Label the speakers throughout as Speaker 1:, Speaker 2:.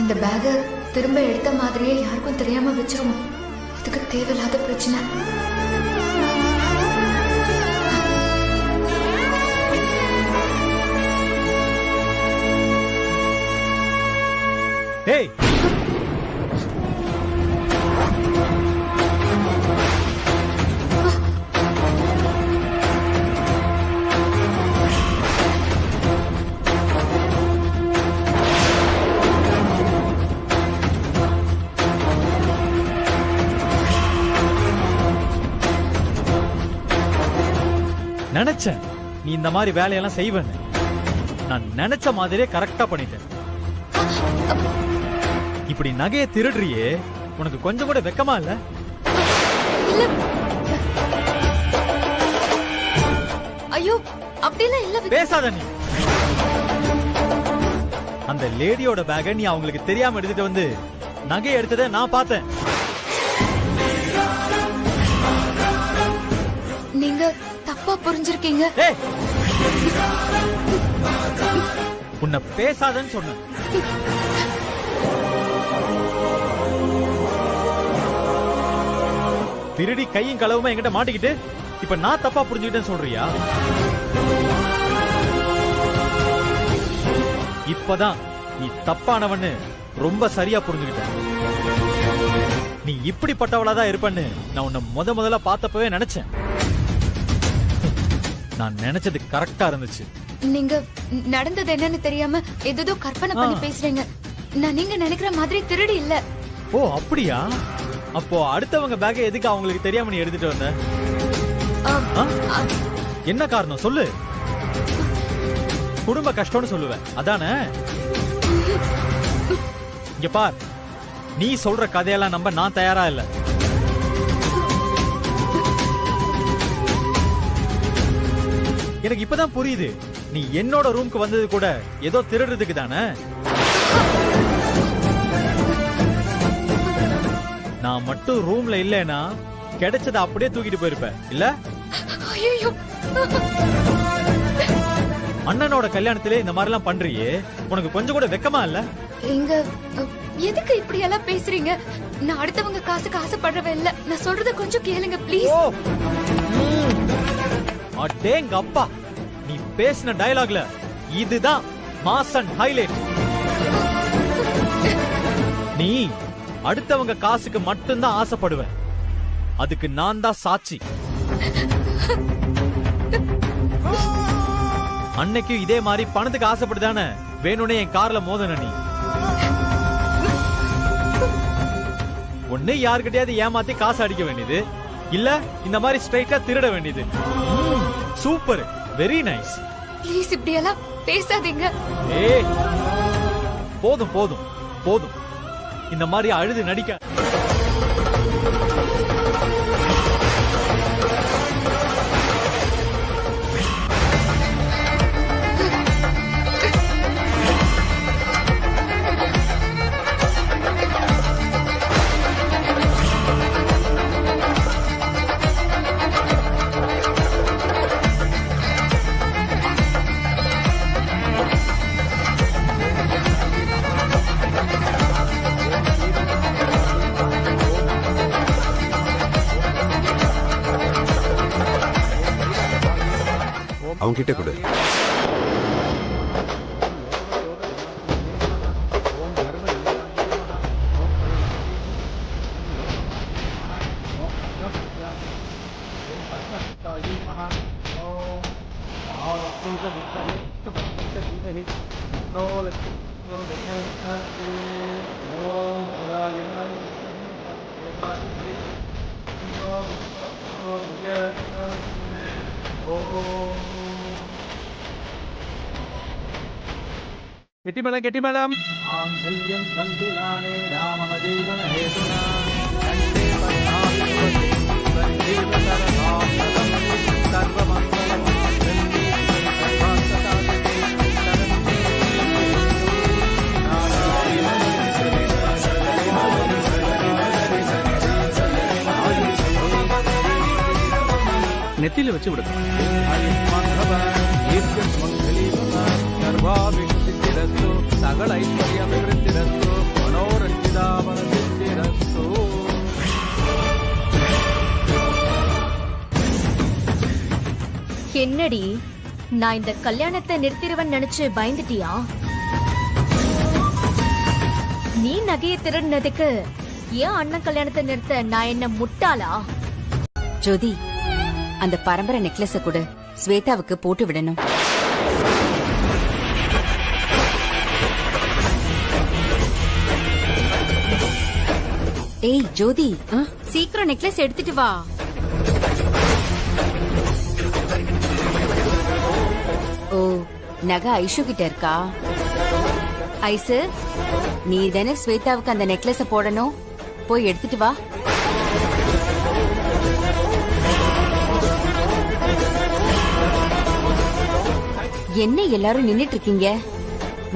Speaker 1: இந்த பேக திரும்ப எடுத்த மாதிரியே யாருக்கும் தெரியாம வச்சிருவோம். அதுக்கு தேவையில்லாத பிரச்சனை.
Speaker 2: டேய், நினைச்சேன் நீ இந்த மாதிரி வேலையெல்லாம் செய்வேன்னு. நான் நினைச்ச மாதிரியே கரெக்டா பண்ணிட்டேன். இப்படி நகையை திருடுறியே, உனக்கு கொஞ்சம் கூட வெக்கமா இல்ல?
Speaker 1: ஐயோ, அப்படிலாம் இல்ல.
Speaker 2: பேசாத நீ. அந்த லேடியோட பேக நீ அவங்களுக்கு தெரியாம எடுத்துட்டு வந்து நகையை எடுத்ததை நான் பார்த்தேன்.
Speaker 1: நீங்க தப்பா புரிஞ்சிருக்கீங்க.
Speaker 2: உன்னை பேசாதன்னு சொன்ன. திருடி கையும் களவுமா என்கிட்ட மாட்டிக்கிட்டு இப்ப நான் தப்பா புரிஞ்சுக்கிட்டேன்னு சொல்றியா? இப்பதான் நீ தப்பானவன்னு ரொம்ப சரியா புரிஞ்சுக்கிட்ட. நீ இப்படிப்பட்டவளாதான் இருப்பன்னு நான் உன்னை முதல்ல பார்த்தப்பவே நினைச்சேன். நான் நினைச்சது கரெக்டா இருந்துச்சு.
Speaker 1: நீங்க நடந்தது என்னன்னு தெரியாம ஏதோ கற்பனை பண்ணி பேசுறீங்க. நான் நீங்க நினைக்கிற மாதிரி திருடி இல்ல.
Speaker 2: ஓ அப்படியா? அப்போ அடுத்தவங்க பேக எதுக்கு அவங்களுக்கு தெரியாம நீ எடுத்துட்டு வந்த? என்ன காரணம் சொல்லு. குடும்ப கஷ்டம்னு சொல்லுவேன் அதானே? இங்க பார், நீ சொல்ற கதையெல்லாம் நம்ப நான் தயாரா இல்ல. எனக்கு இப்பதான் புரியுது, நீ என்னோட ரூம்க்கு வந்தது கூட ஏதோ திருடுறதுக்கு தானே. நான் மட்டும் ரூம்ல இல்லனா கிடைச்சத அப்படியே தூக்கிட்டு போயிருப்பேன் இல்ல? அண்ணனோட கல்யாணத்திலே இந்த மாதிரி எல்லாம் பண்றியே, உனக்கு கொஞ்சம் கூட வெக்கமா இல்ல?
Speaker 1: எங்க எதுக்கு இப்படி எல்லாம் பேசுறீங்க? நான் அடுத்தவங்க காசுக்கு ஆசைப்படுறவ இல்ல. நான் சொல்றத கொஞ்சம் கேளுங்க ப்ளீஸ்.
Speaker 2: அடேங்க அப்பா, நீ பேசின டயலாக்ல இதுதான் மாஸ் அண்ட் ஹைலைட். நீ அடுத்தவங்க காசுக்கு மட்டும்தான் ஆசைப்படுவேன், அதுக்கு நான் தான் சாட்சி. அன்னைக்கு இதே மாதிரி பணத்துக்கு ஆசைப்படுதானே வேணும்னே என் கார்ல மோதன. நீ ஒண்ணு யாருக்கிட்டயாவது ஏமாத்தி காசு அடிக்க வேண்டியது, இல்ல இந்த மாதிரி ஸ்ட்ரைட்டா திருட வேண்டியது. Super, very nice.
Speaker 1: ப்ளீஸ் இப்படி எல்லாம் பேசாதீங்க.
Speaker 2: ஏய் போதும் போதும் போதும், இந்த மாதிரி அழுது நடிக்க.
Speaker 3: அவங்க கிட்ட கொடு.
Speaker 4: கெட்டிமலம் கெட்டிமலம் நெத்தியில வச்சு விடுங்க. சகல ஐஸ்வர்யம் பிருந்தாவன சித்திரஸ்து.
Speaker 5: என்னடி நான் இந்த கல்யாணத்தை நிறுத்திடுவேன் நினைச்சு பயந்துட்டியா? நீ நகையை திருடினதுக்கு ஏன் அண்ணன் கல்யாணத்தை நிறுத்த நான் என்ன முட்டாளா?
Speaker 6: ஜோதி, அந்த பரம்பரை நெக்லஸ கூட ஸ்வேதாவுக்கு போட்டு விடணும். ஏய் ஜோதி, சீக்கிரம் நெக்லஸ் எடுத்துட்டு வா. ஓ, நகை ஐஷு கிட்ட இருக்கா? ஐசு, நீ தானே ஸ்வேதாவுக்கு அந்த நெக்லஸ போடணும், போய் எடுத்துட்டு வா. என்ன எல்லாரும் நின்னுட்டு இருக்கீங்க?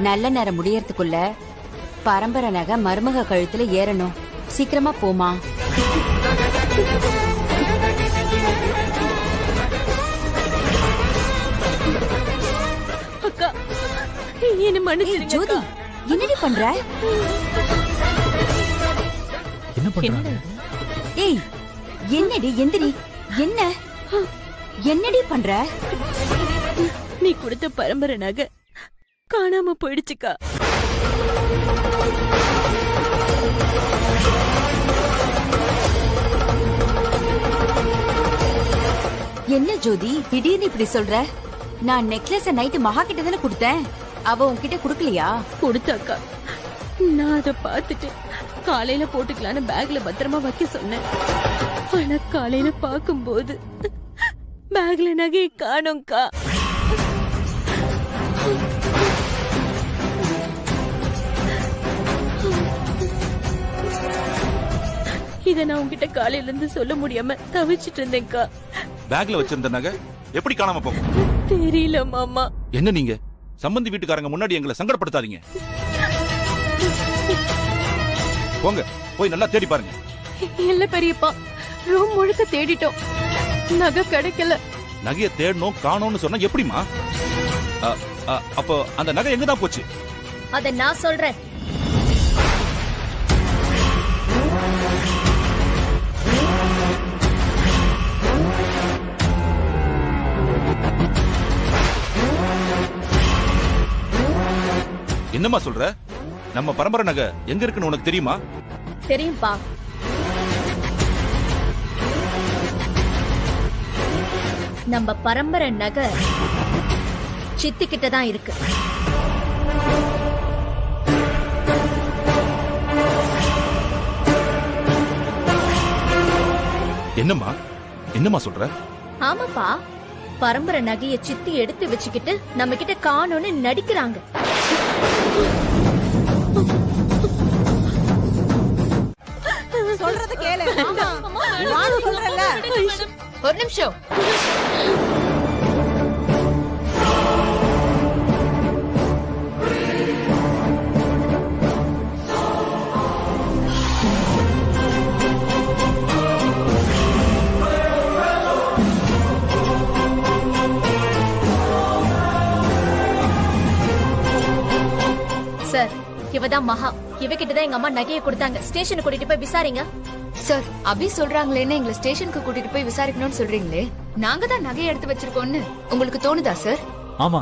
Speaker 6: நல்ல நேரம் முடியறதுக்குள்ள பரம்பரை நகை மருமக கழுத்துல ஏறணும். சீக்கிரமா போமா.
Speaker 5: அக்கா, என்ன மன்னிச்சிருங்க.
Speaker 6: ஜோதி, என்னடி பண்ற?
Speaker 2: என்ன பண்றாங்க?
Speaker 6: ஏய், என்னடி எந்திரி. என்ன என்னடி பண்ற?
Speaker 5: நீ கொடுத்த பரம்பரை நகை காணாம போயிடுச்சுக்கா.
Speaker 6: என்ன ஜோதி திடீர்னு இப்படி சொல்ற? நான் நெக்லஸ் நைட்டு மகா கிட்ட தானே கொடுத்தேன். அவ உன்கிட்ட குடுக்கலையா?
Speaker 5: கொடுத்தாக்கா, நான் அதை பார்த்துட்டு காலையில போட்டுக்கலான்னு பேக்ல பத்திரமா வைக்க சொன்னேன். ஆனா காலையில பாக்கும்போது பேக்ல நகையை காணோம்க்கா. இத நான் உங்ககிட்ட காலையில இருந்து சொல்ல முடியாம தவிச்சிட்டு இருந்தேன்க்கா.
Speaker 7: பேக்ல வச்சிருந்த நகை எப்படி காணாம போகும்?
Speaker 5: தெரியல மாமா.
Speaker 7: என்ன நீங்க சம்பந்தி வீட்டுக்காரங்க முன்னாடி எங்களை சங்கடப்படுத்தாதீங்க. போங்க, போய் நல்லா தேடி பாருங்க.
Speaker 5: இல்ல பெரியப்பா, ரூம் முழுக்க தேடிட்டோம், நகை கிடைக்கல.
Speaker 7: நகைய தேடணும் காணோம்னு சொன்னா எப்படிமா? அப்போ அந்த நகை எங்க தான் போச்சு?
Speaker 5: அத நான் சொல்றேன்.
Speaker 7: என்னம்மா சொல்ற? நம்ம பரம்பரை நகை எங்க இருக்குன்னு உனக்கு தெரியுமா?
Speaker 5: தெரியும்பா. நம்ம பரம்பரை நகை சித்தி கிட்ட தான் இருக்கு.
Speaker 7: என்னம்மா என்னம்மா சொல்ற?
Speaker 5: ஆமாப்பா, பரம்பரை நகைய சித்தி எடுத்து வச்சுக்கிட்டு நம்ம கிட்ட காணோன்னு நடிக்கிறாங்க.
Speaker 8: சொல்றது கேளு. சொல்றல
Speaker 1: ஒரு நிமிஷம்.
Speaker 5: சார், இவதான் மகா. இவகிட்டதான் எங்க அம்மா நகையை கொடுத்தாங்க. ஸ்டேஷனுக்கு கூட்டிட்டு போய் விசாரிங்க.
Speaker 1: சார், அபி சொல்றாங்களேன்னு எங்களை ஸ்டேஷனுக்கு கூட்டிட்டு போய் விசாரிக்கணும்னு சொல்றீங்களே, நாங்க தான் நகையை எடுத்து வச்சிருக்கோம்னு உங்களுக்கு தோணுதா சார்?
Speaker 2: ஆமா,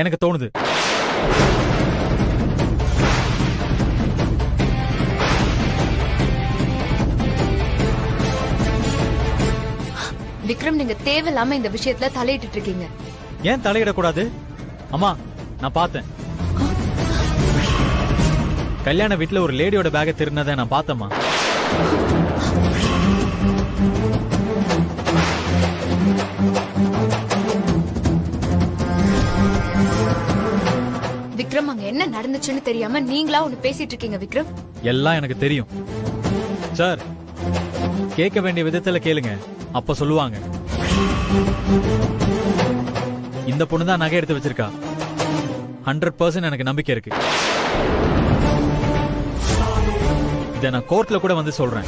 Speaker 2: எனக்கு தோணுது.
Speaker 1: விக்ரம், நீங்க தேவையில்லாம இந்த விஷயத்துல தலையிட்டு இருக்கீங்க.
Speaker 2: ஏன் தலையிடக்கூடாது? அம்மா, நான் பார்த்தேன். கல்யாண வீட்டுல ஒரு லேடியோட பேக திருநதை நான் பார்த்தேம்மா.
Speaker 1: விக்ரம், அங்க என்ன நடந்துச்சுன்னு தெரியாம நீங்களா ஒண்ணு பேசிட்டு இருக்கீங்க. விக்ரம்,
Speaker 2: எல்லாம் எனக்கு தெரியும் சார். கேட்க வேண்டிய விதத்துல கேளுங்க, அப்ப சொல்லுவாங்க. இந்த பொண்ணு தான் நகை எடுத்து வச்சிருக்கா. 100% எனக்கு நம்பிக்கை இருக்கு. இதை நான் கோர்ட்ல கூட வந்து சொல்றேன்.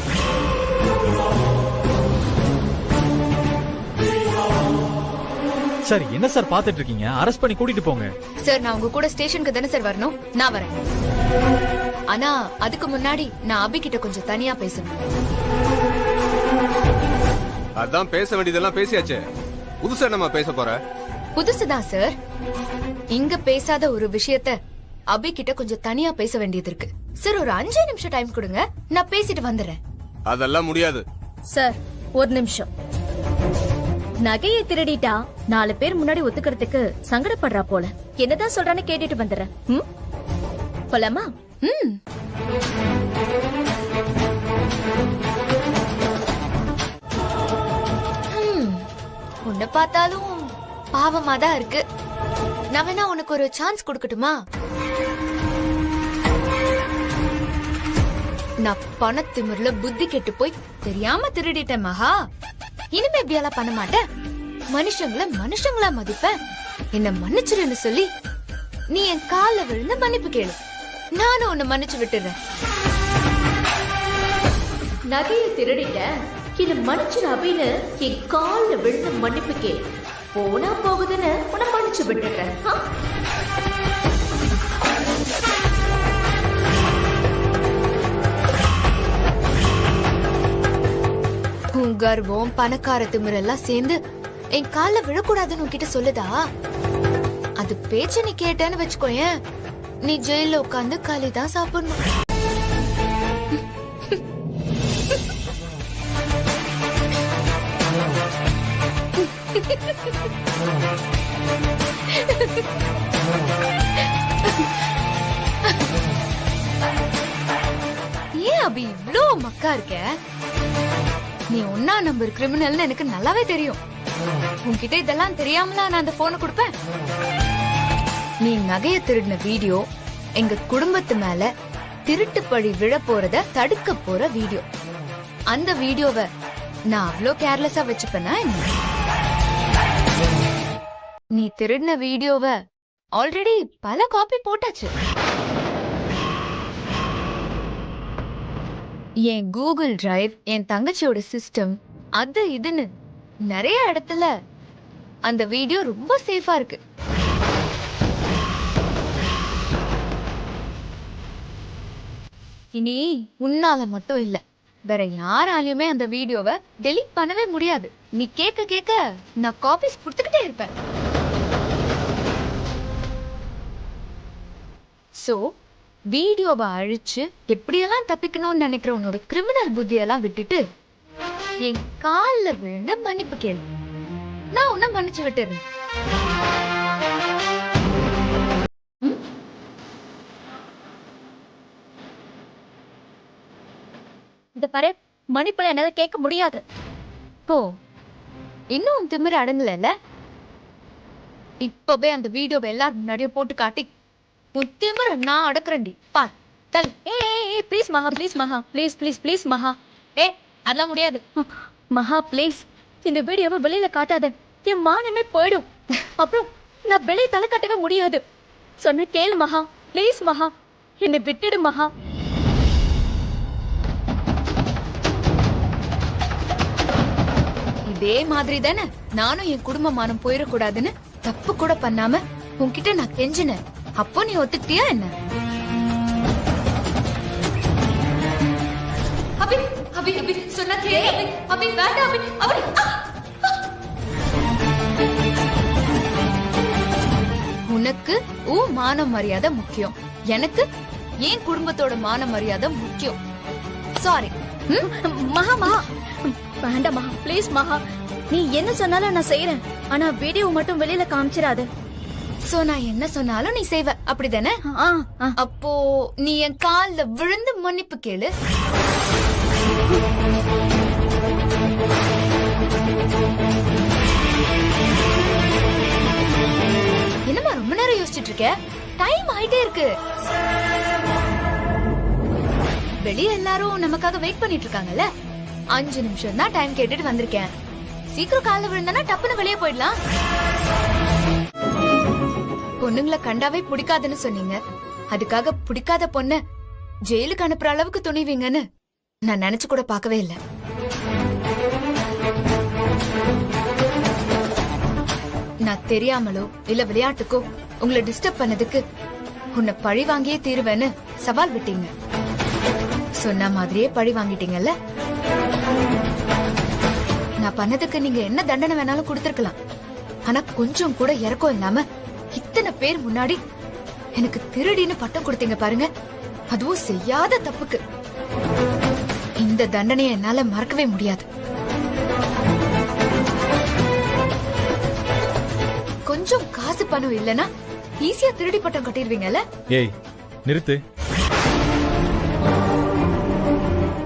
Speaker 2: சார், என்ன சார் பாத்துட்டு இருக்கீங்க? அரெஸ்ட் பண்ணி கூட்டிட்டு போங்க.
Speaker 1: சார், நான் உங்க கூட ஸ்டேஷனுக்கு தானே சார் வரணும். நான் வரேன். ஆனா அதுக்கு முன்னாடி நான் அபி கிட்ட கொஞ்சம் தனியா பேசணும்.
Speaker 3: அதான் பேச வேண்டியதெல்லாம் பேசியாச்சே. புதுசா நம்ம பேச போற?
Speaker 1: புதுசுதான் சார். இங்க பேசாத ஒரு விஷயத்த அபி கிட்ட கொஞ்சம் தனியா பேச வேண்டியது இருக்கு. சார் ஒரு 5 நிமிஷம் டைம் கொடுங்க, நான் பேசிட்டு வந்துடுறேன்.
Speaker 3: அதெல்லாம் முடியாது.
Speaker 5: சார் ஒரு நிமிஷம். நகையை திருடிட்டா 4 பேர் முன்னாடி ஒத்துக்கிறதுக்கு சங்கடப்படுறா போல. என்னதான் சொல்றான்னு கேட்டுட்டு வந்துடுறேன். போலாமா?
Speaker 1: உன்னை பார்த்தாலும் பாவமா தான் இருக்கு. நான் வேணா உனக்கு ஒரு சான்ஸ் கொடுக்கட்டுமா? நான் பணத்திமிர்ல புத்தி கெட்டு போய் தெரியாம திருடிட்டேன் மகா. இனிமே இப்படியெல்லாம் பண்ண மாட்டேன். மனுஷங்களா மதிப்பேன். என்ன மன்னிச்சிருன்னு சொல்லி நீ என் கால்ல விழுந்து மன்னிப்பு கேளு. நானும் உன்னை மன்னிச்சு விட்டுறேன்.
Speaker 5: நகையை திருடிட்ட இது மன்னிச்சிரு அப்படின்னு என் கால்ல விழுந்து மன்னிப்பு கேளு. போனா போகுதுன்னு உன்னை மன்னிச்சு விட்டுறேன்.
Speaker 1: உன் கர்வம் பணக்கார திமிரெல்லாம் சேர்ந்து என் கால்ல விழக்கூடாதுன்னு உன்கிட்ட சொல்லுதா? அது பேச்சு நீ கேட்டேன்னு வச்சுக்கோயேன், நீ ஜெயில உட்காந்து களிதான் சாப்பிடணும். ஏன் அபி இவ்ளோ மக்கா இருக்க? நீ 1ஆம் நம்பர் கிரிமினல்னு எனக்கு நல்லாவே தெரியும். உன்கிட்ட இதெல்லாம் தெரியாமலா நான் அந்த போனை கொடுப்பேன்? நீ நகைய திருடின வீடியோ எங்க குடும்பத்து மேல திருட்டு பழி விழ போறத தடுக்க போற வீடியோ. அந்த வீடியோவை நான் அவ்ளோ கேர்லெஸ்ஸா வச்சுப்பேனா என்ன? நீ திருடின வீடியோவை ஆல்ரெடி பல காப்பி போட்டாச்சு. என் கூகுள் டிரைவ், என் தங்கச்சியோட சிஸ்டம், அது இதுன்னு நிறைய இடத்துல அந்த வீடியோ ரொம்ப சேஃபா இருக்கு. இனி உன்னால மட்டும் இல்ல, வேற யாராலையுமே அந்த வீடியோவை டெலீட் பண்ணவே முடியாது. நீ கேட்க கேட்க நான் காப்பீஸ் கொடுத்துக்கிட்டே இருப்பேன். சோ வீடியோவை அழிச்சு எப்படியெல்லாம் தப்பிக்கணும்னு நினைக்கிற உன்னோட கிரிமினல் புத்தியெல்லாம் விட்டுட்டு என் கால்ல விழுந்து மன்னிப்பு கேளு. நான் உன்னை மன்னிச்சு விட்டுறேன்.
Speaker 5: இந்த பாரு, மன்னிப்புல என்னால கேட்க முடியாது.
Speaker 1: போ, இன்னும் திமிர அடங்கல. இப்பவே அந்த வீடியோவை எல்லாரும் முன்னாடியே போட்டு காட்டி திமிர நான் அடக்குறேன்டி. பார் தல்.
Speaker 5: ஏய் ப்ளீஸ் மகா, ப்ளீஸ் மகா, ப்ளீஸ் ப்ளீஸ் ப்ளீஸ் மகா.
Speaker 1: அதெல்லாம் முடியாது
Speaker 5: மகா ப்ளீஸ், இந்த வீடியோவை வெளியில காட்டாத. என் மானமே போயிடும். அப்புறம் நான் வெளியே தலை காட்டவே முடியாது. சொன்ன கேளு மகா, ப்ளீஸ் மகா, என்னை விட்டுடு மகா.
Speaker 1: இதே மாதிரி தானே நானும் என் குடும்ப மானம் போயிடக்கூடாதுன்னு தப்பு கூட பண்ணாம உன்கிட்ட நான் கெஞ்சினேன். அப்போ நீ ஒத்துக்கிட்டியா என்ன? அபி அபி அபி சொன்னா கேளு. அபி வேண்டாம் அபி. அபி உனக்கு உன் மான மரியாதை முக்கியம், எனக்கு என் குடும்பத்தோட மான மரியாதை முக்கியம். சாரி
Speaker 5: மகா. மகா வேண்டாம் மகா, ப்ளீஸ் மகா. நீ என்ன சொன்னாலும் நான் செய்யறேன். ஆனா வீடியோ மட்டும் வெளியில காமிச்சிடாத.
Speaker 1: சோ நான் என்ன சொன்னாலும் நீ செய்வ, அப்படிதானே? அப்போ நீ என் கால்ல விழுந்து மன்னிப்பு கேளு. என்னமா ரொம்ப நேரம் யோசிச்சுட்டு இருக்க? டைம் ஆயிட்டே இருக்கு. வெளியே எல்லாரும் நமக்காக வெயிட் பண்ணிட்டு இருக்காங்கல்ல. 5 நிமிஷம் தான் டைம் கேட்டுட்டு வந்திருக்கேன். சீக்கிரம் கால்ல விழுந்தானா டப்புன்னு வெளியே போயிடலாம். பொண்ணுங்களை கண்டாவே பிடிக்காதுன்னு சொன்னீங்க. அதுக்காக பிடிக்காத பொண்ண ஜெயிலுக்கு அனுப்புற அளவுக்கு துணிவீங்கன்னு நான் நினைச்சு கூட பார்க்கவே இல்லை. நான் தெரியாமலோ இல்ல விளையாட்டுக்கோ உங்களை டிஸ்டர்ப் பண்ணதுக்கு உன்னை பழி வாங்கியே தீருவேன்னு சவால் விட்டீங்க. சொன்ன மாதிரியே பழி வாங்கிட்டீங்கல்ல. நான் பண்ணதுக்கு நீங்க என்ன தண்டனை வேணாலும் கொடுத்திருக்கலாம். ஆனா கொஞ்சம் கூட இறக்கம் இல்லாம இத்தனை பேர் முன்னாடி எனக்கு திருடின்னு பட்டம் கொடுத்தீங்க பாருங்க. அதுவும் செய்யாத தப்புக்கு. இந்த தண்டனையை என்னால மறக்கவே முடியாது. கொஞ்சம் காசு பணம் இல்லனா ஈஸியா திருடி பட்டம் கட்டிடுவீங்கல்ல.
Speaker 2: ஏய் நிறுத்து.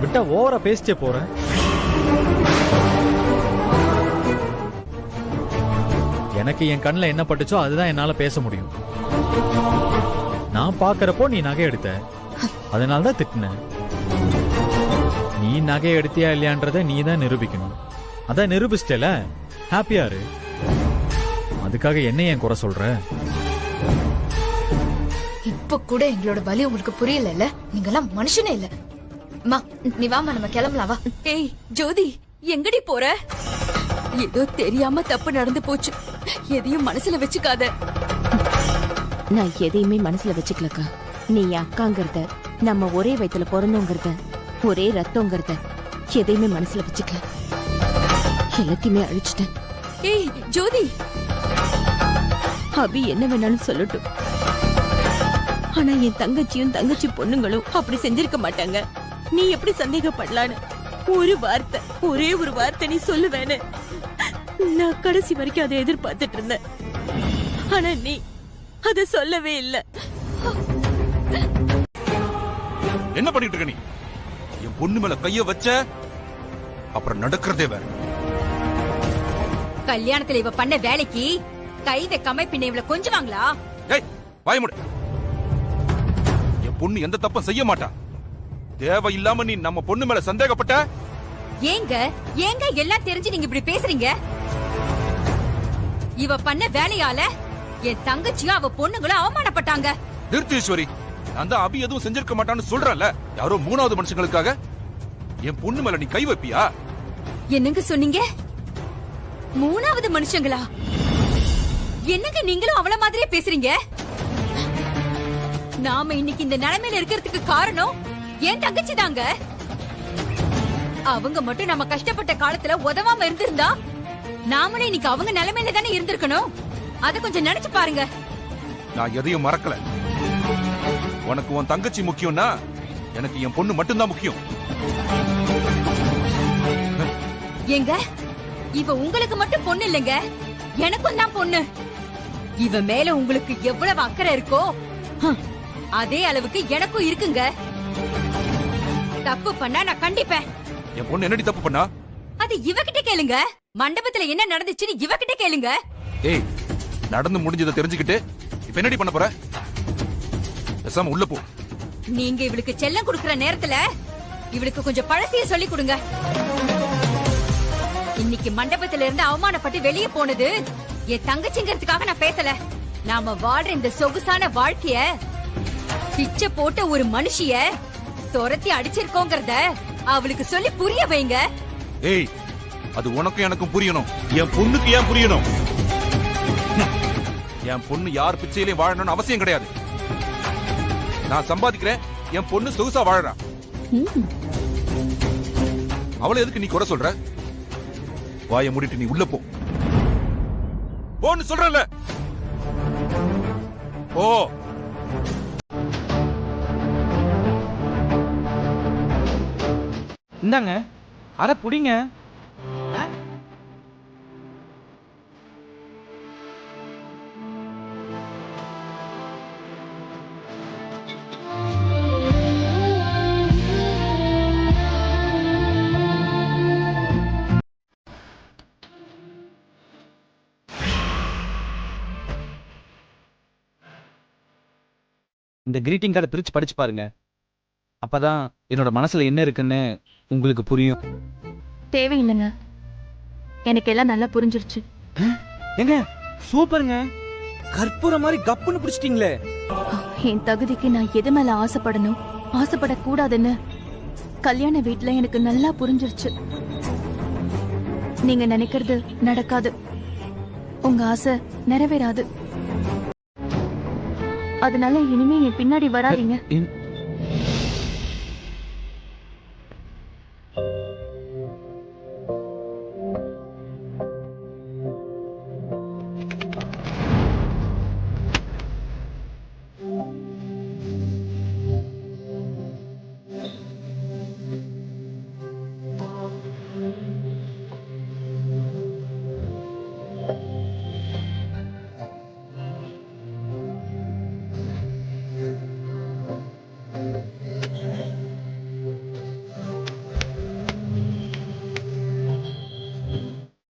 Speaker 2: விட்டா ஓவரா பேசிட்டே போற. எனக்கு என் கண்ணுல என்ன பட்டுச்சோ அதுதான் என்னால பேச முடியும். நான் பாக்குறப்போ நீ நகை எடுத்த, அதனாலதான் திட்டின. நீ நகை எடுத்தியா இல்லையான்றத நீ தான் நிரூபிக்கணும். அதான் நிரூபிச்சிட்டல, ஹாப்பியா இரு. அதுக்காக என்ன ஏன் குறை சொல்ற?
Speaker 1: இப்ப கூட எங்களோட வலி உங்களுக்கு புரியல. நீங்க எல்லாம் மனுஷனே இல்ல. மா நீ வாமா, நம்ம கிளம்பலாம் வா.
Speaker 6: ஏய் ஜோதி, எங்கடி போற? ஏதோ தெரியாம தப்பு நடந்து போச்சு. எதையும் மனசுல வச்சுக்காத.
Speaker 5: நான் எதையுமே மனசுல வச்சுக்கலக்கா. நீ என் அக்காங்கிறத, நம்ம ஒரே வயித்துல பிறந்தோங்கிறத, ஒரே ரத்தங்கிறத எதையுமே மனசுல வச்சுக்கல. எல்லாத்தையுமே அழிச்சிட்டேன்.
Speaker 6: ஏய் ஜோதி,
Speaker 5: அபி என்ன வேணாலும் சொல்லட்டும். ஆனா என் தங்கச்சியும் தங்கச்சி பொண்ணுங்களும் அப்படி செஞ்சிருக்க மாட்டாங்க. நீ எப்படி சந்தேகப்படலான்னு ஒரு வார்த்தை, ஒரே ஒரு வார்த்தை நீ சொல்லுவேன்னு நான் கடைசி வரைக்கும் அதை எதிர்பார்த்துட்டு இருந்தேன். ஆனா நீ அத சொல்லவே இல்ல.
Speaker 7: என்ன பண்ணிட்டு இருக்க நீ? என் பொண்ணு மேல கைய வச்ச அப்புறம் நடக்கிறதே வேற.
Speaker 6: கல்யாணத்துல இவ பண்ண வேலைக்கு கை வைக்காம பின்ன இவள கொஞ்சுவாங்களா?
Speaker 7: ஏய் வாய் மூடு. என் பொண்ணு எந்த தப்பும் செய்ய மாட்டா. தேவையில்லாம நீ நம்ம பொண்ணு மேல சந்தேகப்பட்ட.
Speaker 6: ஏங்க ஏங்க எல்லாம் தெரிஞ்சு நீங்க இப்படி பேசுறீங்க? இவ பண்ண வேலையால என் தங்கச்சியும் அவ பொண்ணுங்களும் அவமானப்பட்டாங்க.
Speaker 7: நிறுத்தீஸ்வரி, நான் தான் அபி எதுவும் செஞ்சிருக்க மாட்டான்னு சொல்றேன்ல. யாரோ மூணாவது மனுஷங்களுக்காக என் பொண்ணு மேல நீ கை வைப்பியா?
Speaker 6: என்னங்க சொன்னீங்க? மூணாவது மனுஷங்களா? என்னங்க நீங்களும் அவள மாதிரியே பேசுறீங்க? நாம இன்னைக்கு இந்த நிலைமையில இருக்கிறதுக்கு காரணம் என் தங்கச்சி தாங்க. அவங்க மட்டும் நம்ம கஷ்டப்பட்ட காலத்துல உதவாம இருந்திருந்தா நாமளே இன்னைக்கு அவங்க நிலைமையில தானே இருந்திருக்கணும். அத கொஞ்சம் நினைச்சு பாருங்க.
Speaker 7: நான் எதையும் மறக்கல. உனக்கு உன் தங்கச்சி முக்கியம்னா எனக்கு என் பொண்ணு மட்டும்தான் முக்கியம்.
Speaker 6: ஏங்க இவ உங்களுக்கு மட்டும் பொண்ணு இல்லைங்க, எனக்கும் தான் பொண்ணு. இவ மேல உங்களுக்கு எவ்வளவு அக்கறை இருக்கோ அதே அளவுக்கு எனக்கும் இருக்குங்க. தப்பு பண்ணா நான் கண்டிப்பேன்.
Speaker 7: என் பொண்ணு என்னடி தப்பு பண்ணா?
Speaker 6: அது இவகிட்ட கேளுங்க. மண்டபத்துல என்ன நடந்துச்சுன்னு இவகிட்ட கேளுங்க.
Speaker 7: ஏய், நடந்து முடிஞ்சதை தெரிஞ்சுக்கிட்டு இப்ப என்னடி பண்ண போற? பேசாம உள்ள போ.
Speaker 6: நீங்க இவளுக்கு செல்லம் கொடுக்கிற நேரத்துல இவளுக்கு கொஞ்சம் பழசைய சொல்லி கொடுங்க. இன்னைக்கு மண்டபத்துல இருந்து அவமானப்பட்டு வெளியே போனது என் தங்கச்சிங்கிறதுக்காக நான் பேசல. நாம வாழ்ற இந்த சொகுசான வாழ்க்கைய பிச்சை போட்ட ஒரு மனுஷிய துரத்தி அடிச்சிருக்கோங்கறத அவளுக்கு சொல்லி புரிய வைங்க.
Speaker 7: ஏய், அது உனக்கும் எனக்கும் புரியணும். என் பொண்ணுக்கு ஏன் புரியணும்? என் பொண்ணு யார் பிச்சையிலையும் வாழணும்னு அவசியம் கிடையாது. நான் சம்பாதிக்கிறேன், என் பொண்ணு சொகுசா வாழறா. அவளை எதுக்கு நீ குறை சொல்ற? வாயை மூடிட்டு நீ உள்ள போ. போன்னு சொல்றல. ஓ,
Speaker 4: இந்தாங்க அரை புடிங்க. இந்த கிரீட்டிங் கார்டை பிரிச்சு படிச்சு பாருங்க. அப்பதான் என்னோட மனசுல என்ன இருக்குன்னு உங்களுக்கு புரியும்.
Speaker 5: தேவையில்லைங்க, எனக்கு எல்லாம் நல்லா புரிஞ்சிருச்சு.
Speaker 4: ஏங்க சூப்பருங்க, கற்பூரம் மாதிரி கப்புன்னு பிடிச்சிட்டீங்களே.
Speaker 5: என் தகுதிக்கு நான் எது மேல ஆசைப்படணும், ஆசைப்படக்கூடாதுன்னு கல்யாண வீட்டுல எனக்கு நல்லா புரிஞ்சிருச்சு. நீங்க நினைக்கிறது நடக்காது, உங்க ஆசை நிறைவேறாது.
Speaker 9: அதனால இனிமே என் பின்னாடி வராதீங்க.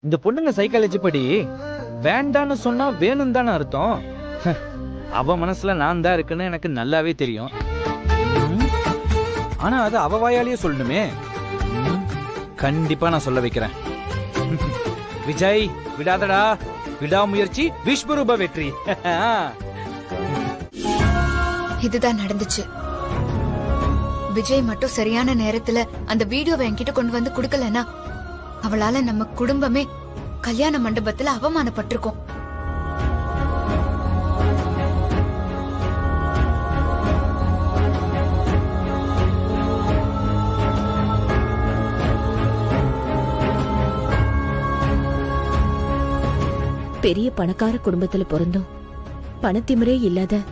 Speaker 4: இந்த பொண்ணுங்க சைக்காலஜி படி வேண்டான்னு சொன்னா வேணும் தானே அர்த்தம். அவ மனசுல நான் தான் இருக்குன்னு எனக்கு நல்லாவே தெரியும். ஆனா அது அவ வாயாலேயே சொல்லணுமே. கண்டிப்பா நான் சொல்ல வைக்கிறேன். விஜய் விடாதடா, விடாமுயற்சி விஸ்வரூப வெற்றி.
Speaker 1: இதுதான் நடந்துச்சு. விஜய் மட்டும் சரியான நேரத்துல அந்த வீடியோவை என்கிட்ட கொண்டு வந்து குடுக்கலன்னா அவளால நம்ம குடும்பமே கல்யாண மண்டபத்துல அவமானப்பட்டிருக்கோம்.
Speaker 5: பெரிய பணக்கார குடும்பத்துல பிறந்தோம். பணத்திமிரே இல்லாத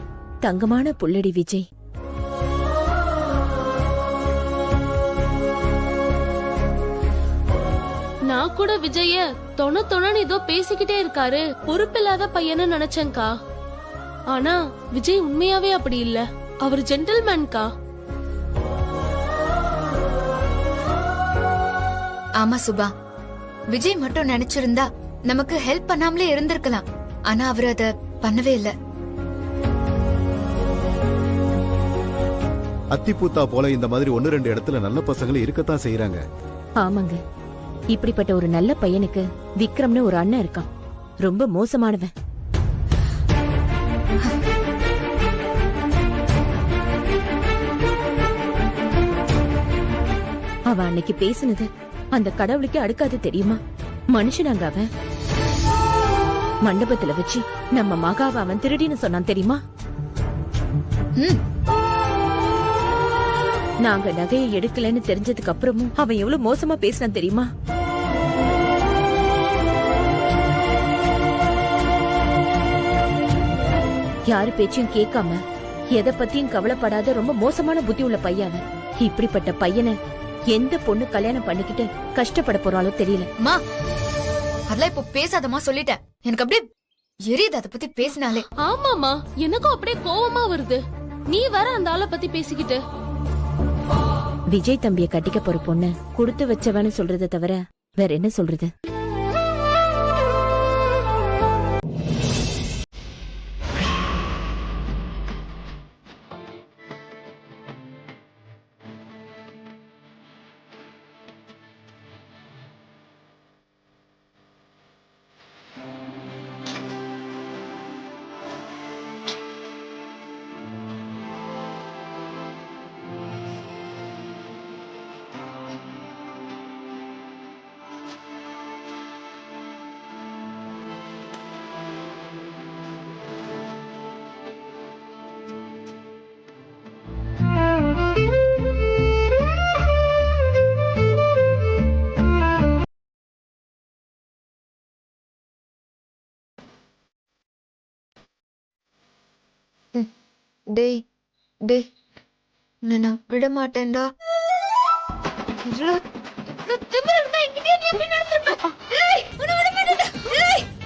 Speaker 5: தங்கமான புள்ளடி விஜய்.
Speaker 9: நான் கூட விஜய தொணன்னு ஏதோ பேசிக்கிட்டே இருக்காரு, பொறுப்பில்லாத பையன்னு நினைச்சேன்கா. ஆனா விஜய் உண்மையாவே அப்படி இல்ல, அவர் ஜென்டில்மேன்கா.
Speaker 1: ஆமா சுபா, விஜய் மட்டும் நினைச்சிருந்தா நமக்கு ஹெல்ப் பண்ணாமலே இருந்திருக்கலாம். ஆனா அவர் அத பண்ணவே இல்ல.
Speaker 10: அத்திப்பூத்தா போல இந்த மாதிரி 1-2 இடத்துல நல்ல பசங்களும் இருக்கத்தான் செய்யறாங்க.
Speaker 5: ஆமாங்க, இப்படிப்பட்ட ஒரு நல்ல பையனுக்கு விக்ரம்னு ஒரு அண்ணன் இருக்கான். ரொம்ப மோசமானவன். அவ அன்னைக்கு பேசினது அந்த கடவுளுக்கு அடுக்காது தெரியுமா? மனுஷனாங்க அவன். மண்டபத்துல வச்சு நம்ம மகாவை அவன் திருடின்னு சொன்னான் தெரியுமா? நாங்க நகையை எடுக்கலன்னு தெரிஞ்சதுக்கு அப்புறமும் அவன் எவ்வளவு மோசமா பேசினான் தெரியுமா? யாரு பேச்சையும் கேட்காம எதை பத்தியும் கவலைப்படாத ரொம்ப மோசமான புத்தி உள்ள பையன். இப்படிப்பட்ட பையனை எந்த பொண்ணு கல்யாணம் பண்ணிக்கிட்டு கஷ்டப்பட போறாளோ தெரியல.
Speaker 1: மா, அதெல்லாம் இப்ப பேசாதமா சொல்லிட்டேன். எனக்கு அப்படியே எரியுது அத பத்தி பேசினாலே.
Speaker 9: ஆமாமா, எனக்கும் அப்படியே கோவமா வருது. நீ வேற அந்த ஆளை பத்தி பேசிக்கிட்டு.
Speaker 5: விஜய் தம்பிய கட்டிக்க போற பொண்ணு கொடுத்து வச்சவன்னு சொல்றதை தவிர வேற என்ன சொல்றது?
Speaker 1: டேய் டேய், நான் விட மாட்டேன்டா.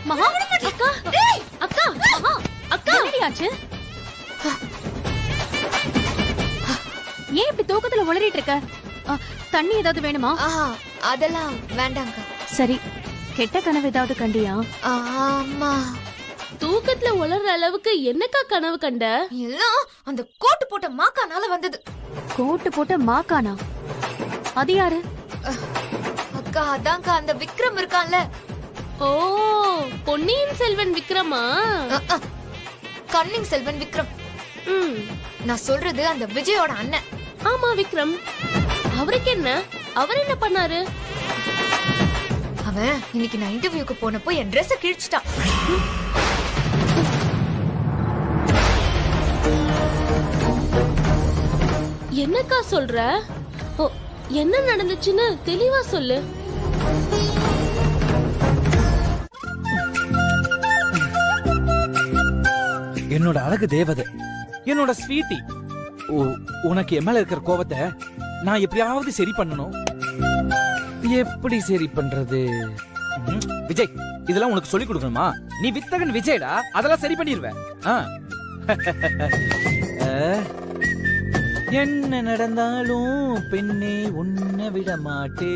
Speaker 9: மகா, அக்கா, அக்கா, மகா, அக்கா, என்னடியாச்சு? ஏன் இப்படி தூக்கத்துல உளறிட்டு இருக்க? தண்ணி ஏதாவது வேணுமா?
Speaker 1: அதெல்லாம் வேண்டாங்க.
Speaker 9: சரி, கெட்ட கனவு ஏதாவது கண்டியா?
Speaker 1: ஆமா,
Speaker 9: தூக்கத்துல உளற அளவுக்கு என்னக்கா கனவு கண்ட?
Speaker 1: எல்லாம் அந்த கோட்டு போட்ட மாக்கானால வந்தது.
Speaker 9: கோட்டு போட்ட மாக்கானா? அது யாரு?
Speaker 1: அக்கா, அதான்க்கா அந்த விக்ரம் இருக்கான்ல.
Speaker 9: ஓ, பொன்னியின் செல்வன் விக்ரமா?
Speaker 1: கன்னிங் செல்வன் விக்ரம். நான் சொல்றது அந்த விஜயோட அண்ணன்.
Speaker 9: ஆமா, விக்ரம். அவருக்கு என்ன? அவர் என்ன பண்ணாரு?
Speaker 1: அவன் இன்னைக்கு நான் இன்டர்வியூக்கு போனப்போ என் ட்ரெஸ் கிழிச்சிட்டான்.
Speaker 9: என்னக்கா சொல்ற? ஓ, என்ன நடந்துச்சுன்னு தெளிவா சொல்லு.
Speaker 4: என்னோட அழகு தேவதை, என்னோட ஸ்வீட்டி, உனக்கு என் மேல இருக்கிற கோபத்தை நான் எப்படியாவது சரி பண்ணணும். எப்படி சரி பண்றது? விஜய், இதெல்லாம் உனக்கு சொல்லி கொடுக்கணுமா? நீ வித்தகன் விஜய்டா, அதெல்லாம் சரி பண்ணிடுவேன். என்ன நடந்தாலும் பெண்ணே உன்னை விட மாட்டே.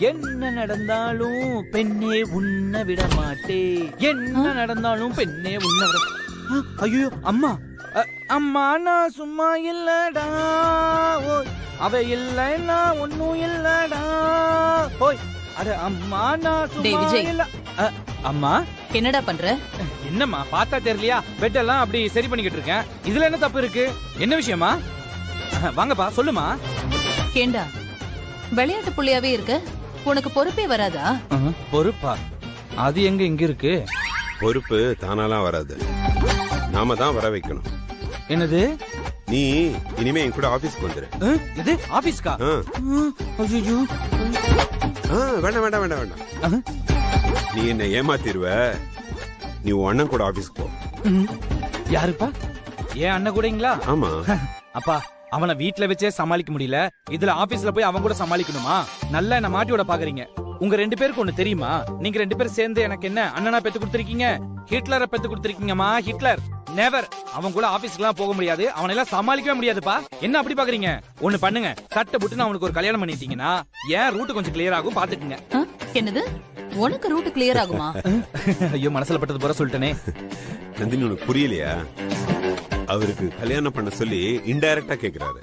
Speaker 4: என்ன நடந்தாலும் பெண்ணே உன்னை விட மாட்டே. என்ன நடந்தாலும் பெண்ணே உன்னை விட. ஐயோ அம்மா, அம்மா நான் சும்மா இல்லடா. ஓய், அவ இல்லைன்னா ஒன்னும் இல்லடா. ஓய், அட அம்மா நான் சும்மா இல்ல. அம்மா
Speaker 6: என்னடா பண்ற?
Speaker 4: என்னம்மா பார்த்தா தெரியலையா? பெட் எல்லாம் அப்படி சரி பண்ணிக்கிட்டு இருக்கேன். இதுல என்ன தப்பு இருக்கு? என்ன விஷயமா? வாங்கப்பா சொல்லுமா.
Speaker 6: கேண்டா, விளையாட்டு புள்ளியாவே இருக்க, உனக்கு பொறுப்பே வராதா?
Speaker 4: பொறுப்பா? அது எங்க இங்க இருக்கு?
Speaker 11: பொறுப்பு தானாலாம் வராது, நாம தான் வர வைக்கணும்.
Speaker 4: என்னது?
Speaker 11: நீ இனிமே என் கூட ஆபீஸ்க்கு வந்துரு.
Speaker 4: இது ஆபீஸ்க்கா? ஐயோ,
Speaker 11: வேண்டாம் வேண்டாம் வேண்டாம் வேண்டாம். நீ என்ன ஏமாத்திருவ. நீ உன் அண்ணன் கூட ஆபீஸ்க்கு போ.
Speaker 4: யாருப்பா? ஏன் அண்ணன் கூடங்களா?
Speaker 11: ஆமா.
Speaker 4: அப்பா, அவனை வீட்டுல வச்சே சமாளிக்க முடியல, இதுல ஆபீஸ்ல போய் அவன் கூட சமாளிக்கணுமா? நல்லா என்ன மாட்டியோட பாக்குறீங்க. உங்க 2 பேருக்கு ஒண்ணு தெரியுமா? நீங்க 2 பேரும் சேர்ந்து எனக்கு என்ன அண்ணனா பெத்து கொடுத்திருக்கீங்க? ஹிட்லரை பெத்து கொடுத்திருக்கீங்கம்மா. Hitler never. அவன் கூட ஆபீஸ்க்குலாம் போக முடியாது, அவனை எல்லாம் சமாளிக்கவே முடியாதுப்பா. என்ன அப்படி பாக்குறீங்க? ஒண்ணு பண்ணுங்க, சட்டை புட்டுன்னு அவனுக்கு ஒரு கல்யாணம் பண்ணிட்டீங்கன்னா ஏன் ரூட் கொஞ்சம் கிளியர் ஆகும், பாத்துக்குங்க.
Speaker 6: என்னது, உனக்கு ரூட் கிளியர் ஆகுமா?
Speaker 4: ஐயோ, மனசுல பட்டது போற சொல்லிட்டேனே.
Speaker 11: நந்தினி, உனக்கு புரியலையா? அவருக்கு கல்யாணம் பண்ண சொல்லி இன்டைரக்டா கேக்குறாரு.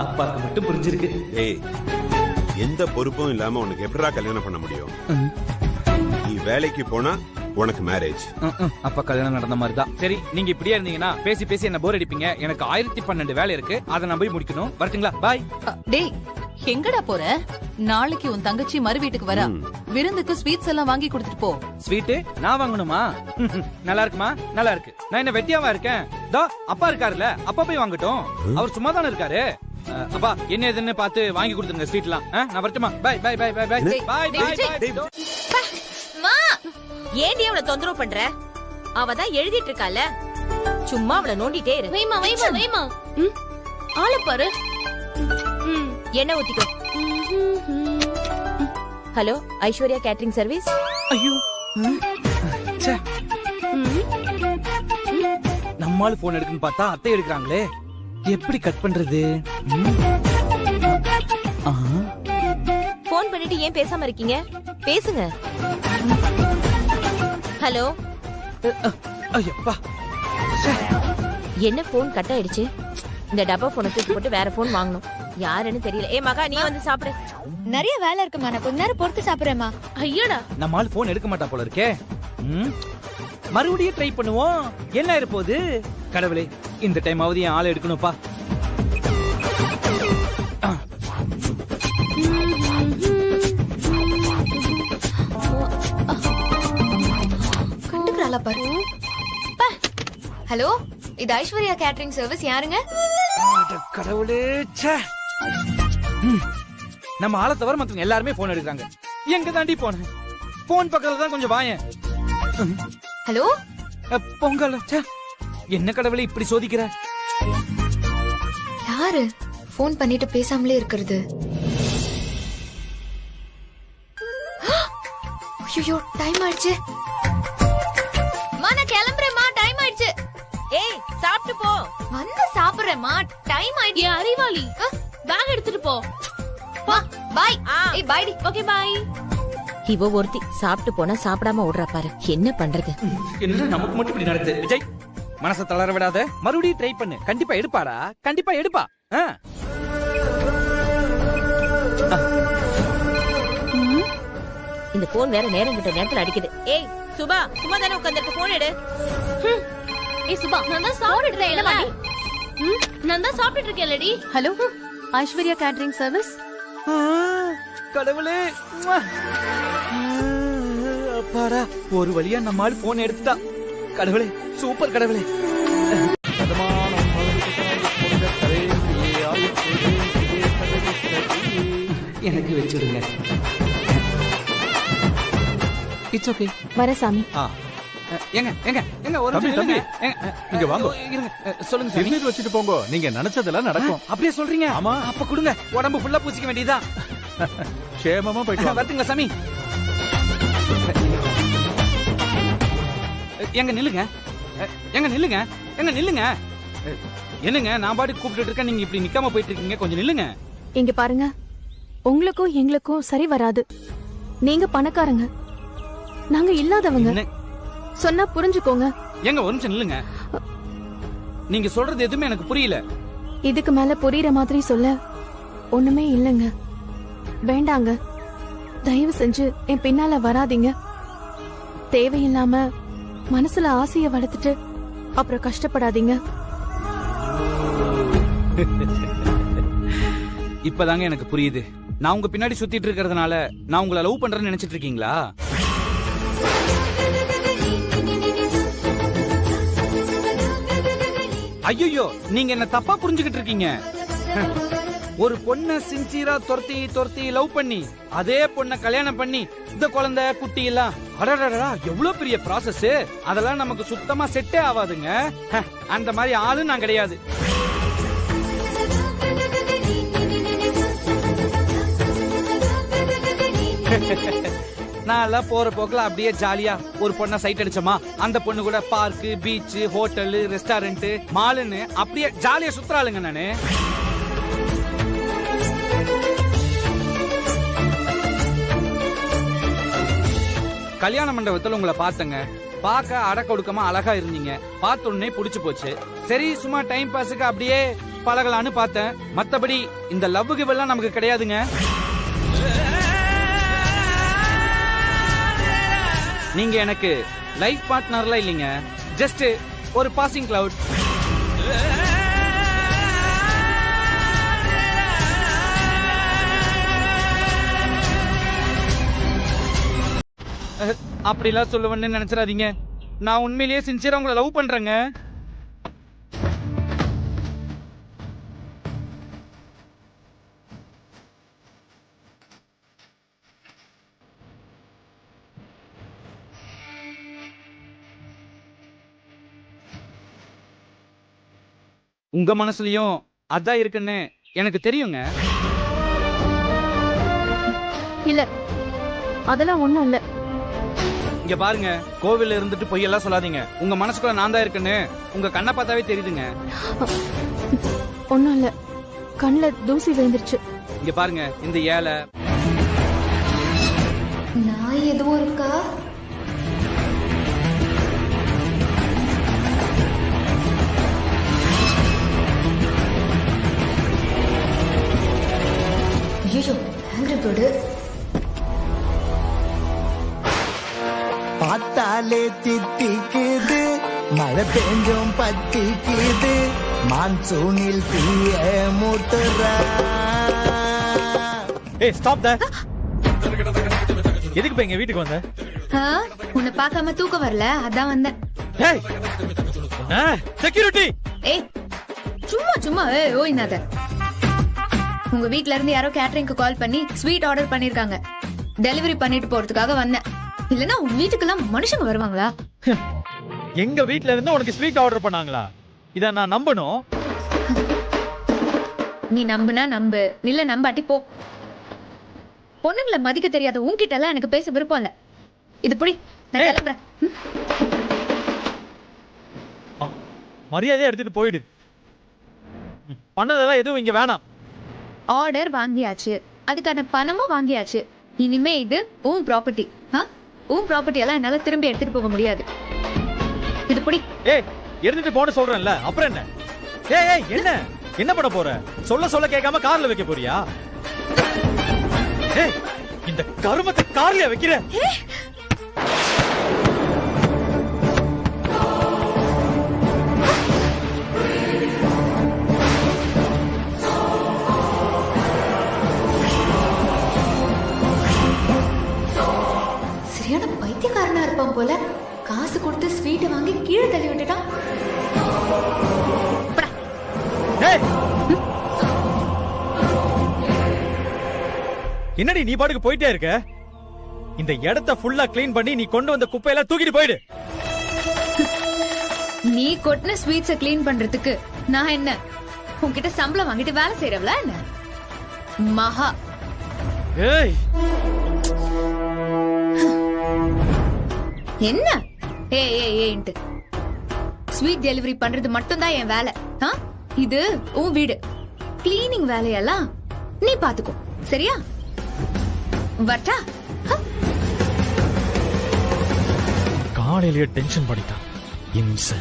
Speaker 4: அப்பா மட்டும் புரிஞ்சிருக்கு.
Speaker 11: ஏய், எந்த பொறுப்பும் இல்லாம உனக்கு எப்படிடா கல்யாணம் பண்ண முடியும்? நீ வேலைக்கு போனா உனக்கு மேரேஜ்.
Speaker 4: அப்ப கல்யாணம் நடந்த மாதிரி தான். சரி, நீங்க இப்படியே இருந்தீங்கன்னா பேசி பேசி என்ன போர் அடிப்பீங்க. எனக்கு 1012 வேலை இருக்கு, அதை நான் போய் முடிக்கணும். வரட்டுங்களா? பாய்.
Speaker 6: டேய், எங்கடா போற? நாளைக்கு உன் தங்கச்சி மறு வீட்டுக்கு வரா. விருந்துக்கு ஸ்வீட்ஸ் எல்லாம் வாங்கி கொடுத்துட்டு போ.
Speaker 4: ஸ்வீட் நான் வாங்கணுமா? நல்லா இருக்குமா? நல்லா இருக்கு. நான் என்ன வெட்டியாவா இருக்கேன்? தோ அப்பா இருக்காருல்ல, அப்பா போய் வாங்கட்டும். அவர் சும்மா தானே இருக்காரு. அப்பா என்ன எதுன்னு பார்த்து வாங்கி கொடுத்துருங்க ஸ்வீட்லாம். நான் வரட்டுமா? Bye bye bye bye bye bye bye.
Speaker 5: ஏன்டி அவளை தொந்தரவு பண்ற? அவ தான் எழுதிட்டு இருக்கால, சும்மா அவளை நோண்டிட்டே இரு.
Speaker 9: வைமா வைமா வைமா. ஆள பாரு.
Speaker 5: என்ன ஊத்திக்கோ. Hello, Aishwarya catering service.
Speaker 4: ஐயோ, நம்மால போன் எடுக்குன்னு பார்த்தா அத்தை எடுக்கிறாங்களே, எப்படி கட் பண்றது?
Speaker 5: போன் பண்ணிட்டு ஏன் பேசாம இருக்கீங்க? பேசுங்க. ஹலோ.
Speaker 4: ஐயப்பா,
Speaker 5: என்ன போன் கட் ஆயிடுச்சு? இந்த டப்பா போனை தூக்கி போட்டு வேற போன் வாங்கணும். யாருன்னு தெரியல. ஏ மகா, நீ வந்து சாப்பிடு.
Speaker 1: நிறைய வேலை இருக்குமா, நான் கொஞ்ச நேரம் பொறுத்து சாப்பிடுறேமா.
Speaker 9: ஐயடா,
Speaker 4: நம்மால போன் எடுக்க மாட்டா போல இருக்கே. மறுபடியும் ட்ரை பண்ணுவோம். என்ன இருப்போது? கடவுளே, இந்த டைம் ஆவது என் ஆளை எடுக்கணும்ப்பா.
Speaker 1: ஹலோ, இது ஐஸ்வர்யா கேட்டரிங் சர்வீஸ். யாருங்க?
Speaker 4: கடவுளே, நம்ம ஆளை தவிர மத்தவங்க எல்லாருமே போன் எடுக்கிறாங்க. எங்க தாண்டி போன? போன் பக்கத்துல தான் கொஞ்சம் வாயேன்.
Speaker 1: ஹலோ,
Speaker 4: பொங்கல். என்ன கடவுளே இப்படி சோதிக்கிற?
Speaker 1: யாரு போன் பண்ணிட்டு பேசாமலே இருக்கிறது? ஐயோ, டைம் ஆயிடுச்சு. நான் கிளம்புறேம்மா, டைம் ஆயிடுச்சு.
Speaker 5: ஏய், சாப்பிட்டு போ.
Speaker 1: வந்து சாப்பிடுறேம்மா, டைம் ஆயிடுச்சு.
Speaker 9: அறிவாளி, பேக் எடுத்துட்டு போ.
Speaker 1: பாய். ஏய், பை டி.
Speaker 9: ஓகே, பாய்.
Speaker 5: இவ ஒருத்தி சாப்பிட்டு போனா சாப்பிடாம ஓடுறா பாரு. என்ன பண்றது?
Speaker 4: என்ன நமக்கு மட்டும் இப்படி நடக்குது? விஜய், மனசை தளர விடாத, மறுபடியும் ட்ரை பண்ணு. கண்டிப்பா எடுப்பாடா, கண்டிப்பா எடுப்பா.
Speaker 5: இந்த போன் வேற நேரம் கிட்ட நேரத்துல அடிக்குது. ஏய் சுபா, சும்மா தானே உட்கார்ந்திருக்க, போன் எடு.
Speaker 9: ஏய் சுபா, நான் தான் சாப்பிட்டுட்டு இருக்கேன்ல. நான் தான் சாப்பிட்டுட்டு இருக்கேன்லடி.
Speaker 6: Hello, Aishwarya catering service.
Speaker 4: கடவுளே, அப்பாடா, ஒரு வழியா நம்மால் போன் எடுத்துட்டா. கடவுளே, சூப்பர் கடவுளே. எனக்கு வச்சுடுங்க. It's okay.
Speaker 5: வர சாமி.
Speaker 4: ஏங்க ஏங்க ஏங்க ஒரு
Speaker 2: தம்பி,
Speaker 4: நிமிஷம்
Speaker 2: தம்பி.
Speaker 4: இருங்க.
Speaker 2: இங்க வாங்க.
Speaker 4: இருங்க. சொல்லுங்க சாமி.
Speaker 2: திருநீர் வச்சுட்டு போங்க, நீங்க நினைச்சதெல்லாம் நடக்கும்.
Speaker 4: அப்படியே சொல்றீங்க?
Speaker 2: ஆமா.
Speaker 4: அப்ப கொடுங்க, உடம்பு ஃபுல்லா பூசிக்க வேண்டியதுதான்.
Speaker 2: க்ஷேமமா போயிட்டு வாங்க.
Speaker 4: வரட்டுங்களா சாமி? எங்க நில்லுங்க, எங்க நில்லுங்க, எங்க நில்லுங்க. என்னங்க நான் பாட்டு கூப்பிட்டு இருக்கேன், நீங்க இப்படி நிக்காம போயிட்டு இருக்கீங்க, கொஞ்சம் நில்லுங்க.
Speaker 5: இங்க பாருங்க, உங்களுக்கும் எங்களுக்கும் சரி வராது. நீங்க பணக்காரங்க, நாங்க இல்லாதவங்க.
Speaker 4: என்ன?
Speaker 5: சொன்னா புரிஞ்சுக்கோங்க.
Speaker 4: எங்க ஒரு நிமிஷம் நில்லுங்க. நீங்க சொல்றது எதுவுமே எனக்கு புரியல.
Speaker 5: இதுக்கு மேல புரியுற மாதிரி சொல்ல ஒண்ணுமே இல்லைங்க. வேண்டாங்க, தயவு செஞ்சு என் பின்னால வராதீங்க. தேவையில்லாம மனசுல ஆசைய வளர்த்துட்டு அப்புறம் கஷ்டப்படாதீங்க.
Speaker 4: இப்பதாங்க எனக்கு புரியுது. நான் உங்க பின்னாடி சுத்திட்டு இருக்கிறதுனால நான் உங்களை லவ் பண்றேன்னு நினைச்சிட்டு இருக்கீங்களா? ஐயோ, நீங்க என்ன தப்பா புரிஞ்சுகிட்டு இருக்கீங்க. ஒரு பொண்ண சின்சியரா துரத்தி லவ் பண்ணி அதே பொண்ண கல்யாணம் பண்ணி இந்த குழந்தை குட்டி எல்லாம் அடடடா எவ்வளவு பெரிய ப்ராசஸ். அதெல்லாம் நமக்கு சுத்தமா செட்டே ஆகாதுங்க. அந்த மாதிரி ஆளு நான் கிடையாது. நான் எல்லாம் போற போக்குல அப்படியே ஜாலியா ஒரு பொண்ண சைட் அடிச்சோமா, அந்த பொண்ணு கூட பார்க்கு, பீச், ஹோட்டல், ரெஸ்டாரண்ட், மாலுன்னு அப்படியே ஜாலியா சுத்துறாளுங்க. நானு கல்யாண மண்டபத்துல உங்களை பார்த்தங்க. பார்க்க அடக்கொடுக்கமா அழகா இருந்தீங்க. பார்த்த உடனே புடிச்சு போச்சு. சரி சும்மா டைம் பாஸுக்கு அப்படியே பழகலான்னு பார்த்தேன். மத்தபடி இந்த லவ் கிவ் எல்லாம் நமக்கு கிடையாதுங்க. நீங்க எனக்கு லைஃப் பார்ட்னர்லாம் இல்லைங்க, ஜஸ்ட் ஒரு பாசிங் கிளவுட். அப்படிலாம் சொல்லுவேன்னு நினைச்சிடாதீங்க. நான் உண்மையிலேயே சின்சியரா உங்களை லவ் பண்றேங்க. உங்க மனசுலயும் அதான் இருக்குன்னு எனக்கு தெரியுங்க.
Speaker 5: இல்ல, அதெல்லாம் ஒண்ணும் இல்ல.
Speaker 4: இங்க பாருங்க, கோவில்ல இருந்துட்டு பொய்யெல்லாம் சொல்லாதீங்க. உங்க மனசுக்குள்ள நான் தான் இருக்குன்னு உங்க கண்ணை பார்த்தாவே தெரியுதுங்க.
Speaker 5: ஒண்ணும் இல்ல, கண்ணுல தூசி விழுந்துருச்சு.
Speaker 4: இங்க பாருங்க, இந்த ஏழை
Speaker 1: நான் எதுவும் இருக்கா? ஐயோ, ஆங்கிரி பேர்டு.
Speaker 12: பார்த்தாலே தித்திக்குது, மழை பெஞ்சும் பத்திக்குது, மான்சூனில் தீய மூட்டுறா.
Speaker 2: ஏய் ஸ்டாப் தட். எதுக்கு எங்க வீட்டுக்கு வந்த?
Speaker 1: உன்னை பார்க்காம தூக்கம் வரல, அதான் வந்தேன்.
Speaker 2: ஏய் செக்யூரிட்டி.
Speaker 1: ஏய் சும்மா சும்மா ஓய்னாத. உங்க வீட்ல இருந்து யாரோ கேட்டரிங்க்கு கால் பண்ணி ஸ்வீட் ஆர்டர் பண்ணிருக்காங்க. டெலிவரி பண்ணிட்டு போறதுக்காக வந்தேன். இல்லனா உங்க வீட்டுக்கெல்லாம் மனுஷங்க வருவாங்களா?
Speaker 2: எங்க வீட்ல இருந்து உனக்கு ஸ்வீட் ஆர்டர் பண்ணாங்களா? இத நான் நம்பணும்?
Speaker 1: நீ நம்புனா நம்பு, இல்ல நம்பாட்டி போ. பொண்ணுங்களை மதிக்க தெரியாத உன்கிட்ட எல்லாம் எனக்கு பேச விருப்பம் இல்ல. இது புடி, நான் கிளம்புறேன்.
Speaker 2: மரியாதையா எடுத்துட்டு போயிடு. பண்ணதெல்லாம் எதுவும் இங்க வேணாம்.
Speaker 1: ஆர்டர் வாங்கியாச்சு, அதுக்கான பணமும் வாங்கியாச்சு. இனிமே இது உன் ப்ராப்பர்ட்டி. உன் ப்ராப்பர்ட்டி எல்லாம் என்னால திரும்பி எடுத்துட்டு போக முடியாது. இது புடி.
Speaker 2: ஏய் எடுத்துட்டு போன்னு சொல்றேன்ல, அப்புறம் என்ன? ஏய் என்ன என்ன பண்ண போற? சொல்ல கேட்காம கார்ல வைக்க போறியா? ஏய் இந்த கருமத்தை கார்ல வைக்கிற.
Speaker 1: சரியான பைத்தியக்காரனா இருப்பான் போல. காசு கொடுத்து ஸ்வீட்டை வாங்கி கீழே தள்ளி விட்டுட்டான்.
Speaker 2: என்னடி நீ பாட்டுக்கு போயிட்டே இருக்க? இந்த இடத்த ஃபுல்லா க்ளீன் பண்ணி நீ கொண்டு வந்த குப்பையெல்லாம் தூக்கிட்டு போயிடு.
Speaker 1: நீ கொட்டின ஸ்வீட்ஸ க்ளீன் பண்றதுக்கு நான் என்ன உன்கிட்ட சம்பளம் வாங்கிட்டு வேலை செய்யறவளா என்ன? மகா.
Speaker 2: ஏய்
Speaker 1: என்ன ஏய் ஏய் ஏன்ட்டு ஸ்வீட் டெலிவரி பண்றது மட்டும் தான் என் வேலை. இது உன் வீடு. கிளீனிங் வேலையெல்லாம் நீ பாத்துக்கோ, சரியா? வரட்டா?
Speaker 2: காலையிலேயே டென்ஷன் பண்ணிட்டான் இம்சை.